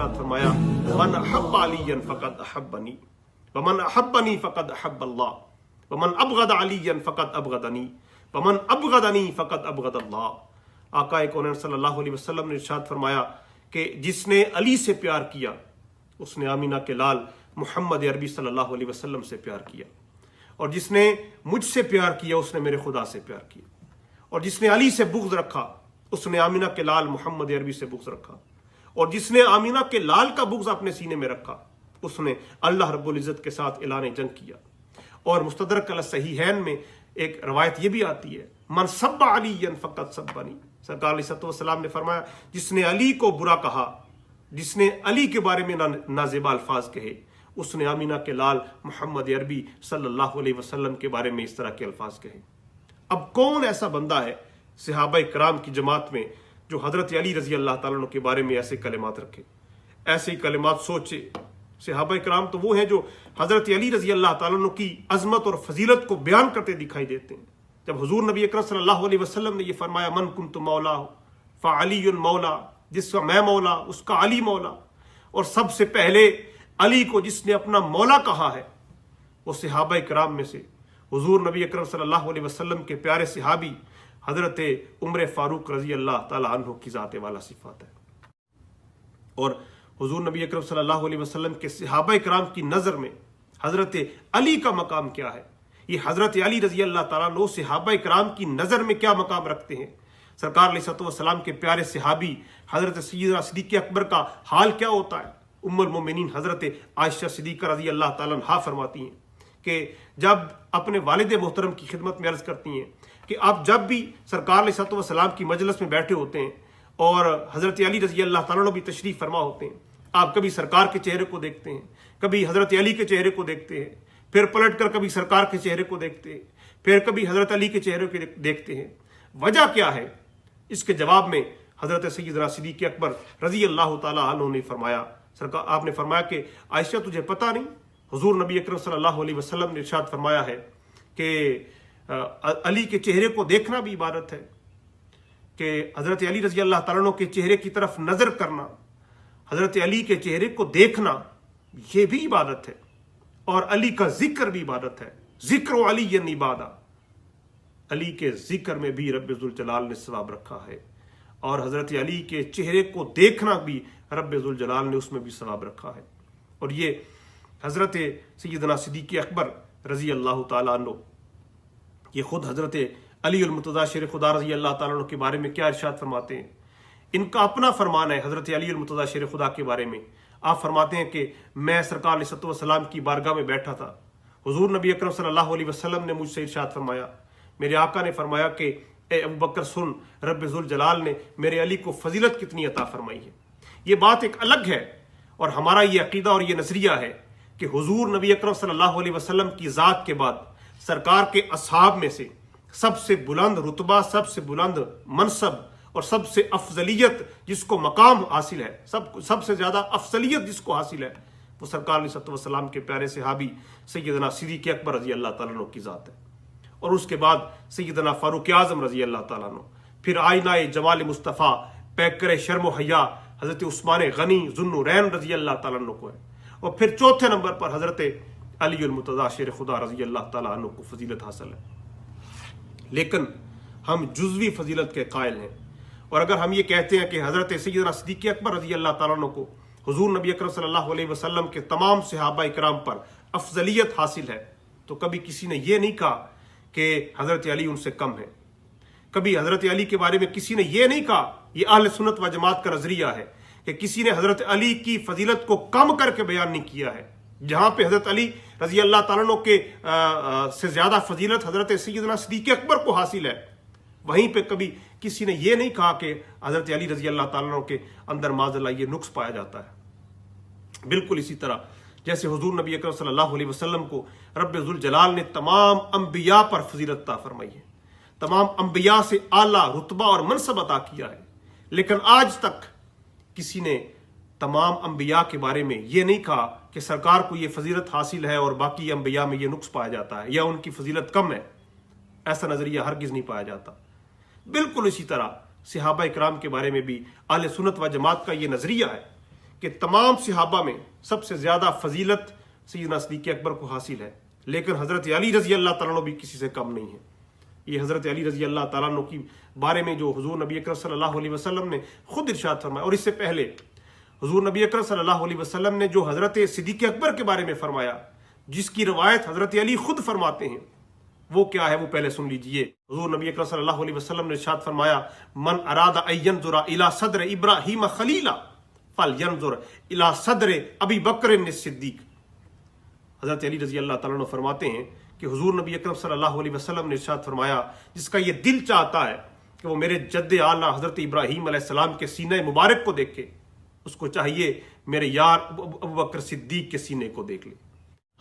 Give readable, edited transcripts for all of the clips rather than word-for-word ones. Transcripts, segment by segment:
इरशाद फरमाया मन अहब्ब अलियन फ़क़द अहब्बनी वमन अहब्बनी फ़क़द अहब्ब अल्लाह वमन अबग़द अलियन फ़क़द अबग़दनी वमन अबग़दनी फ़क़द अबग़द अल्लाह। आका कौनैन सल्लल्लाहु अलैहि वसल्लम ने इरशाद फरमाया कि जिसने अली से प्यार किया उसने आमीना के लाल मोहम्मद अरबी सल्लल्लाहु अलैहि वसल्लम से प्यार किया, और जिसने मुझसे प्यार किया उसने मेरे खुदा से प्यार किया, और जिसने अली से बुग़्ज़ रखा उसने आमीना के लाल मोहम्मद अरबी से बुग़्ज़ रखा, और जिसने आमीना के लाल का बुग़्ज़ अपने सीने में रखा उसने अल्लाह रब्बुल इज़्ज़त के साथ ऐलान जंग किया। और मुस्तदरक अला सहीहैन में एक रवायत ये भी आती है मन सब्बा अलियन फ़क़द सब्बनी। सरकार अलैहिस्सलातु वस्सलाम ने फरमाया जिसने अली को बुरा कहा, जिसने अली के बारे में नाज़ेबा अल्फाज कहे, उसने आमीना के लाल मोहम्मद अरबी सल्लल्लाहु अलैहि वसल्लम के बारे में इस तरह के अल्फाज कहे। अब कौन ऐसा बंदा है सहाबा कराम की जमात में जो हज़रत अली रज़ी अल्लाह ताला अन्हु के बारे में ऐसे कलिमात रखे, ऐसे ही कलिमात सोचे। सहाबा कराम तो वो हैं जो हज़रत अली रज़ी अल्लाह ताला अन्हु की अज़मत और फजीलत को बयान करते दिखाई देते हैं। जब हुजूर नबी अकरम सल्लल्लाहु अलैहि वसल्लम ने यह फरमाया मन कुन्तु मौला फ़अलियुन मौला, जिसका मैं मौला उसका अली मौला, और सबसे पहले अली को जिसने अपना मौला कहा है वो सहाबा कराम में से हुजूर नबी अकरम सल्लल्लाहु अलैहि वसल्लम के प्यारे सहाबी हज़रत उमर फ़ारूक रज़ी अल्लाह ताला अन्हु की ज़ात वाला सिफ़ात है। और हुजूर नबी अकरम सल्लल्लाहु अलैहि वसल्लम के सहाबा कराम की नज़र में हज़रत अली का मकाम क्या है, ये हज़रत अली रज़ी अल्लाह ताला अन्हु सहाबा कराम की नज़र में क्या मकाम रखते हैं। सरकार अलैहिस्सलातु वस्सलाम के प्यारे सहाबी हज़रत सय्यदना सिद्दीक़ अकबर का हाल क्या होता है। उम्मुल मोमिनीन हज़रत आयशा सिद्दीक़ा रज़ी अल्लाह ताला अन्हा फरमाती हैं कि जब अपने वालिद मोहतरम की खिदमत में अर्ज़ करती हैं कि आप जब भी सरकार अलैहिस्सलातु वस्सलाम की मजलिस में बैठे होते हैं और हज़रत अली रज़ी अल्लाह ताला अन्हु भी तशरीफ़ फरमा होते हैं, आप कभी सरकार के चेहरे को देखते हैं, कभी हज़रत अली के चेहरे को देखते हैं, फिर पलट कर कभी सरकार के चेहरे को देखते हैं, फिर कभी हज़रत अली के चेहरे को देखते हैं। वजह क्या है? इसके जवाब में हज़रत सय्यदना सिद्दीक़ अकबर रज़ी अल्लाह ताला अन्हु ने फरमाया, सरकार आपने फरमाया कि आयशा तुझे पता नहीं, हुजूर नबी अकरम सल्लल्लाहु अलैहि वसल्लम ने इरशाद फरमाया है कि अली के चेहरे को देखना भी इबादत है, कि हज़रत अली रज़ी अल्लाह ताला अन्हु के चेहरे की तरफ नज़र करना, हज़रत अली के चेहरे को देखना ये भी इबादत है, और अली का जिक्र भी इबादत है। जिक्र अली इबादा, अली के जिक्र में भी रब्बे ज़ुल जलाल ने सवाब रखा है, और हज़रत अली के चेहरे को देखना भी रब्बे ज़ुल जलाल ने उसमें भी सवाब रखा है। और ये हज़रत सय्यदना सिद्दीक़ अकबर रज़ी अल्लाह ताला अन्हु ये खुद हज़रत अली उल मुर्तज़ा शेर खुदा रज़ी अल्लाह ताला अन्हु के बारे में क्या इरशाद फरमाते हैं। इनका अपना फरमान है हज़रत अली उल मुर्तज़ा शेर खुदा के बारे में। आप फरमाते हैं कि मैं सरकार अलैहिस्सलातु वस्सलाम की बारगाह में बैठा था, हुजूर नबी अकरम सल्लल्लाहु अलैहि वसल्लम ने मुझसे इरशाद फरमाया, मेरे आका ने फरमाया कि ए अबू बकर सुन, रब्बे ज़ुल जलाल ने मेरे अली को फजीलत कितनी अता फरमाई है। ये बात एक अलग है, और हमारा ये अकीदा और ये नज़रिया है कि हुजूर नबी अकरम सल्लल्लाहु अलैहि वसल्लम की ज़ात के बाद सरकार के असहाब में से सबसे बुलंद रुतबा, सबसे बुलंद मनसब और सबसे अफजलियत जिसको मकाम हासिल है, सबसे ज़्यादा अफजलियत जिसको हासिल है, वो सरकार अलैहि वसल्लम के प्यारे सहाबी सय्यदना सिद्दीक़ अकबर रज़ी अल्लाह ताला अन्हु की ज़ात है। और उसके बाद सय्यदना फ़ारूक आज़म रज़ी अल्लाह ताला अन्हु, फिर आईनाए जमाल मुस्तफ़ा पैकर शर्म हया हज़रत उस्मान गनी ज़ुन्नुरैन रज़ी अल्लाह ताला अन्हु को है, और फिर चौथे नंबर पर हज़रत अली उल मुर्तज़ा शेर खुदा रज़ी अल्लाह ताला अन्हु को फजीलत हासिल है। लेकिन हम जुज़वी फजीलत के कायल हैं, और अगर हम ये कहते हैं कि हज़रत सय्यदना सिद्दीक़ अकबर रज़ी अल्लाह ताला अन्हु को हुजूर नबी अकरम सल्लल्लाहु अलैहि वसल्लम के तमाम सहाबा इकराम पर अफजलियत हासिल है, तो कभी किसी ने यह नहीं कहा कि हज़रत अली उनसे कम है। कभी हज़रत अली के बारे में किसी ने यह नहीं कहा, यह अहले सुन्नत व जमात का नज़रिया है कि किसी ने हज़रत अली की फजीलत को कम करके बयान नहीं किया है। जहाँ पे हज़रत अली रज़ी अल्लाह ताला अन्हु के से ज़्यादा फजीलत हज़रत सय्यदना सिद्दीक़ अकबर को हासिल है, वहीं पे कभी किसी ने यह नहीं कहा कि हज़रत अली रज़ी अल्लाह ताला अन्हु के अंदर माज़अल्लाह ये नुक्स पाया जाता है। बिल्कुल इसी तरह जैसे हुजूर नबी अकरम सल्लल्लाहु अलैहि वसल्लम को रब्बे ज़ुल जलाल ने तमाम अंबिया पर फजीलत अता फरमाई है, तमाम अंबिया से आला रुतबा और मनसब अता किया है, लेकिन आज तक किसी ने तमाम अंबिया के बारे में ये नहीं कहा कि सरकार को ये फजीलत हासिल है और बाकी अंबिया में ये नुक्स पाया जाता है या उनकी फजीलत कम है। ऐसा नजरिया हरगिज नहीं पाया जाता। बिल्कुल इसी तरह सहाबा इकराम के बारे में भी अहले सुन्नत व जमात का ये नजरिया है کہ تمام صحابہ میں سب سے زیادہ فضیلت سیدنا صدیق اکبر کو حاصل ہے، لیکن حضرت علی رضی اللہ تعالیٰ عنہ بھی کسی سے کم نہیں ہے۔ یہ حضرت علی رضی اللہ تعالیٰ عنہ کی بارے میں جو حضور نبی اکرم صلی اللہ علیہ وسلم نے خود ارشاد فرمایا، اور اس سے پہلے حضور نبی اکرم صلی اللہ علیہ وسلم نے جو حضرت صدیق اکبر کے بارے میں فرمایا، جس کی روایت حضرت علی خود فرماتے ہیں، وہ کیا ہے وہ پہلے سن لیجئے۔ حضور نبی اکرم صلی اللہ علیہ وسلم نے ارشاد فرمایا، من اراد ان ينظر الى صدر ابراہیم خلیلا فلینظر الى صدر ابی بکر الصدیق۔ حضرت علی رضی اللہ تعالیٰ عنہ فرماتے ہیں کہ حضور نبی اکرم صلی اللہ علیہ وسلم نے ارشاد فرمایا، جس کا یہ دل چاہتا ہے کہ وہ میرے جد اعلیٰ حضرت ابراہیم علیہ السلام کے سینہ مبارک کو دیکھے، اس کو چاہیے میرے یار ابو بکر صدیق کے سینے کو دیکھ لے۔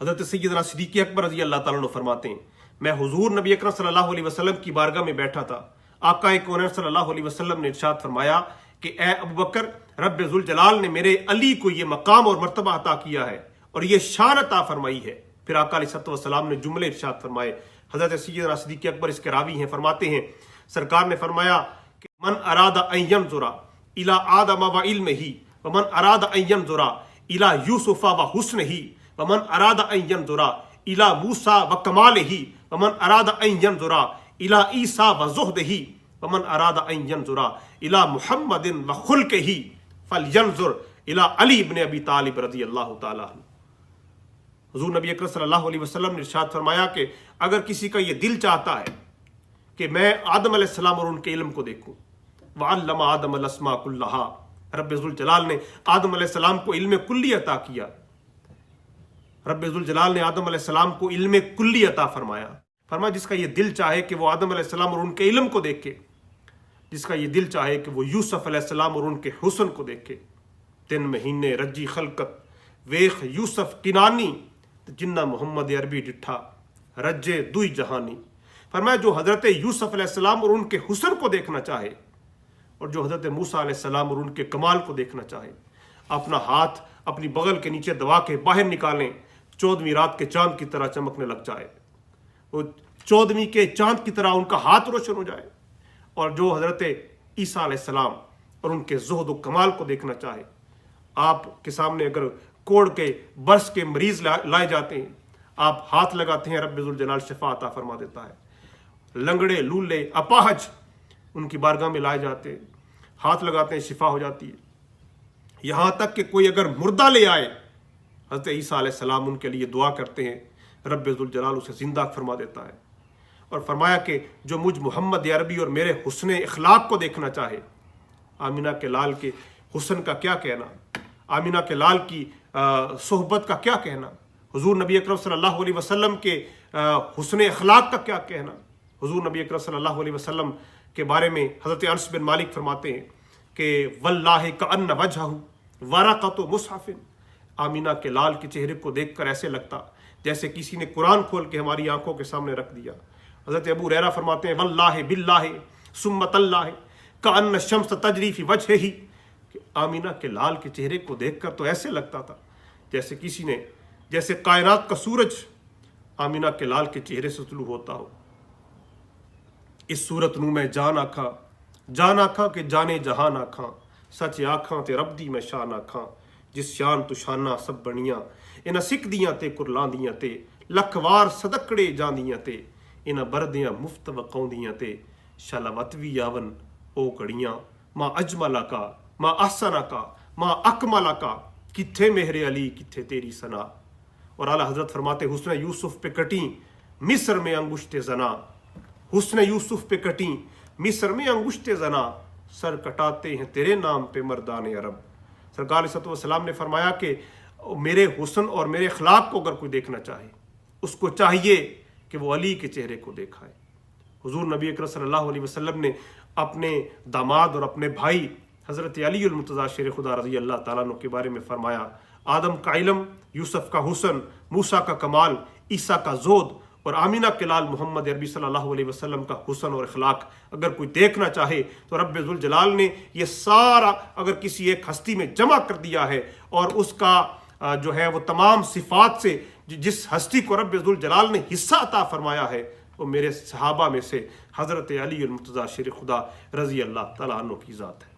حضرت سیدنا صدیق اکبر رضی اللہ تعالیٰ عنہ فرماتے ہیں، میں حضور نبی اکرم صلی اللہ علیہ وسلم کی بارگاہ میں بیٹھا تھا، آقا کونین صلی اللہ علیہ وسلم نے ارشاد فرمایا کہ اے ابو بکر، رب ذوالجلال نے میرے علی کو یہ مقام اور مرتبہ عطا کیا ہے اور یہ شان عطا فرمائی ہے۔ پھر آقا علیہ السلام نے جملے ارشاد فرمائے۔ حضرت سیدنا صدیق اکبر اس کے راوی ہیں، فرماتے ہیں سرکار نے فرمایا کہ من اراد ان ينظر الى آدم وعلمه ومن اراد ان ينظر الى یوسف وحسنه ومن اراد ان ينظر الى موسیٰ وکمالہ ومن اراد ان ينظر الى عیسیٰ وزہدہ ومن اراد ان ينظر الى محمد وخلقہ فلینظر الى علی بن ابی طالب رضی اللہ تعالی عنہ۔ حضور نبی اکرم صلی اللہ علیہ وسلم نے ارشاد فرمایا کہ اگر کسی کا یہ دل چاہتا ہے کہ میں آدم علیہ السلام اور ان کے علم کو دیکھوں، وعلم آدم الاسماء کلہا، رب ذوالجلال نے آدم علیہ السلام کو علم کلی عطا کیا، رب ذوالجلال نے آدم علیہ السلام کو علم کلی عطا فرمایا۔ فرمایا جس کا یہ دل چاہے کہ وہ آدم علیہ السلام اور ان کے علم کو دیکھے، جس کا یہ دل چاہے کہ وہ یوسف علیہ السلام اور ان کے حسن کو دیکھے، 3 مہینے رجی خلقت ویخ یوسف کنانی جنہ محمد عربی ڈٹھا رجے دوئی جہانی۔ فرمایا جو حضرت یوسف علیہ السلام اور ان کے حسن کو دیکھنا چاہے اور جو حضرت موسیٰ علیہ السلام اور ان کے کمال کو دیکھنا چاہے، اپنا ہاتھ اپنی بغل کے نیچے دبا کے باہر نکالیں، 14ویں رات کے چاند کی طرح چمکنے لگ جائے، وہ 14ویں کے چاند کی طرح ان کا ہاتھ روشن ہو جائے۔ اور جو حضرت عیسیٰ علیہ السلام اور ان کے زہد و کمال کو دیکھنا چاہے، آپ کے سامنے اگر کوڑ کے برس کے مریض لائے جاتے ہیں، آپ ہاتھ لگاتے ہیں، رب ذوالجلال شفا عطا فرما دیتا ہے۔ لنگڑے لولے اپاہج ان کی بارگاہ میں لائے جاتے ہیں، ہاتھ لگاتے ہیں، شفا ہو جاتی ہے۔ یہاں تک کہ کوئی اگر مردہ لے آئے، حضرت عیسیٰ علیہ السلام ان کے لیے دعا کرتے ہیں، رب ذوالجلال اسے زندہ فرما دیتا ہے۔ اور فرمایا کہ جو مجھ محمد عربی اور میرے حسن اخلاق کو دیکھنا چاہے، آمینہ کے لال کے حسن کا کیا کہنا، آمینہ کے لال کی صحبت کا کیا کہنا، حضور نبی اکرم صلی اللہ علیہ وسلم کے حسن اخلاق کا کیا کہنا۔ حضور نبی اکرم صلی اللہ علیہ وسلم کے بارے میں حضرت انس بن مالک فرماتے ہیں کہ واللہ کأن وجہہ ورقۃ مصحف، آمینہ کے لال کے چہرے کو دیکھ کر ایسے لگتا جیسے کسی نے قرآن کھول کے ہماری آنکھوں کے سامنے رکھ دیا۔ حضرت ابو ہریرہ فرماتے ہیں واللہ باللہ ثم تاللہ کأن الشمس تجری فی وجہہ، کہ آمینہ کے لال کے چہرے کو دیکھ کر تو ایسے لگتا تھا جیسے کسی نے، جیسے کائنات کا سورج آمینہ کے لال کے چہرے سے طلوع ہوتا ہو۔ اس صورت نو میں جان آکھاں کہ جانے جہان آکھاں، سچ آکھاں تے رب دی میں شان آکھاں، جس شان تو شانہ سب بنیاں، انہاں سکھ دیاں تے قرلاندیاں تے، لکھ وار صدقڑے جاندیاں تے، انہاں بردیاں مفت وقاؤندیاں تے، شلوت وی آون او کڑیاں، ماں اجملہ کا ماں احسنہ کا ماں اکملہ کا، کتھے مہر علی کتھے تیری ثنا۔ اور اعلیٰ حضرت فرماتے حسن یوسف پہ کٹیں مصر میں انگشت زنا، حسن یوسف پہ کٹیں مصر میں انگشت زنا، سر کٹاتے ہیں تیرے نام پہ مردان عرب۔ سرکار علیہ السلام نے فرمایا کہ میرے حسن اور میرے اخلاق کو اگر کوئی دیکھنا چاہے، اس کو چاہیے کہ وہ علی کے چہرے کو دیکھائے۔ حضور نبی اکرم صلی اللہ علیہ وسلم نے اپنے داماد اور اپنے بھائی حضرت علی المرتضیٰ شیر خدا رضی اللہ تعالیٰ عنہ کے بارے میں فرمایا، آدم کا علم، یوسف کا حسن، موسیٰ کا کمال، عیسیٰ کا زہد اور آمینہ کے لال محمد عربی صلی اللہ علیہ وسلم کا حسن اور اخلاق اگر کوئی دیکھنا چاہے تو رب ذوالجلال نے یہ سارا اگر کسی ایک ہستی میں جمع کر دیا ہے، اور اس کا جو ہے وہ تمام صفات سے جس ہستی کو رب ذوالجلال نے حصہ عطا فرمایا ہے، وہ میرے صحابہ میں سے حضرت علی المرتضیٰ شیر خدا رضی اللہ تعالیٰ عنہ کی ذات ہے۔